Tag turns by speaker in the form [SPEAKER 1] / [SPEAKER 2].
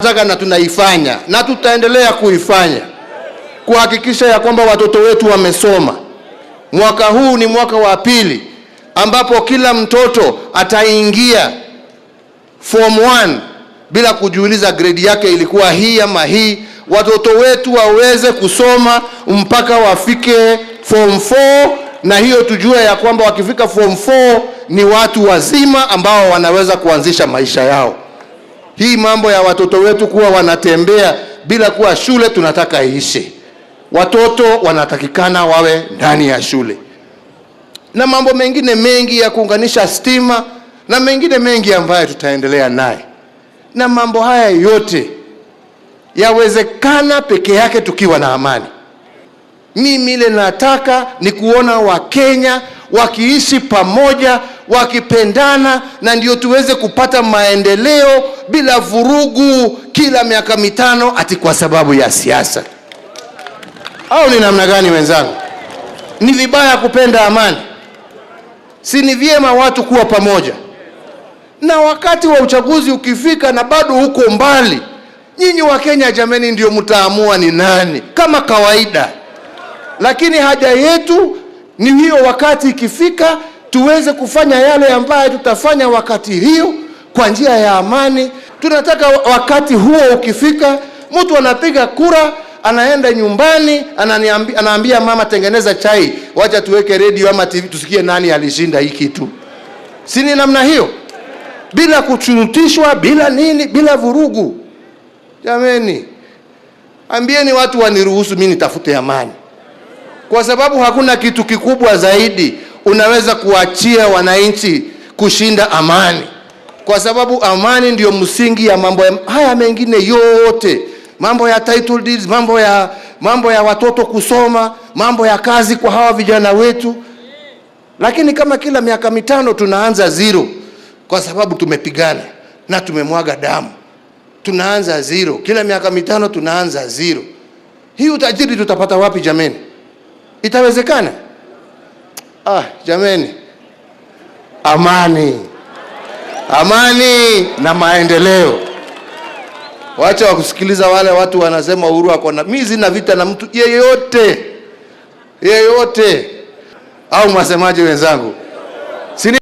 [SPEAKER 1] Na tunaifanya na tutaendelea kuifanya kuhakikisha ya kwamba watoto wetu wamesoma. Mwaka huu ni mwaka wa pili ambapo kila mtoto ataingia form 1 bila kujiuliza grade yake ilikuwa hii ama hii. Watoto wetu waweze kusoma mpaka wafike form 4, na hiyo tujue ya kwamba wakifika form 4 ni watu wazima ambao wanaweza kuanzisha maisha yao. Hii mambo ya watoto wetu kuwa wanatembea bila kuwa shule tunataka iishe. Watoto wanatakikana wawe ndani ya shule. Na mambo mengine mengi ya kuunganisha stima na mengine mengi ambayo tutaendelea naye. Na mambo haya yote yawezekana peke yake tukiwa na amani. Mimi ile nataka ni kuona Wakenya wakiishi pamoja, wakipendana, na ndio tuweze kupata maendeleo bila vurugu kila miaka mitano ati kwa sababu ya siasa. Au ni namna gani wenzangu? Ni vibaya kupenda amani? Si ni vyema watu kuwa pamoja? Na wakati wa uchaguzi ukifika na bado huko mbali, nyinyi wa Kenya jameni ndio mtaamua ni nani kama kawaida. Lakini haja yetu ni hiyo, wakati ikifika tuweze kufanya yale ambayo tutafanya wakati hiyo kwa njia ya amani. Tunataka wakati huo ukifika, mtu anapiga kura, anaenda nyumbani, anaambia mama tengeneza chai, wacha tuweke radio ama TV tusikie nani alishinda hii kitu. Si ni namna hiyo? Bila kuchurutishwa, bila nini, bila vurugu. Jameni, ambieni watu waniruhusu mimi nitafute amani. Kwa sababu hakuna kitu kikubwa zaidi unaweza kuachia wananchi kushinda amani. Kwa sababu amani ndio msingi ya mambo haya mengine yote. Mambo ya title deeds, mambo ya watoto kusoma, mambo ya kazi kwa hawa vijana wetu. Lakini kama kila miaka mitano tunaanza zero kwa sababu tumepigana na tumemwaga damu. Tunaanza zero. Kila miaka mitano tunaanza zero. Hii utajiri tutapata wapi jameni? Itawezekana? Jameni, amani. Amani na maendeleo. Wacha wakusikiliza wale watu wanasema Uhuru ako na mizi na vita na mtu yeyote. Au mwasemaje wenzangu?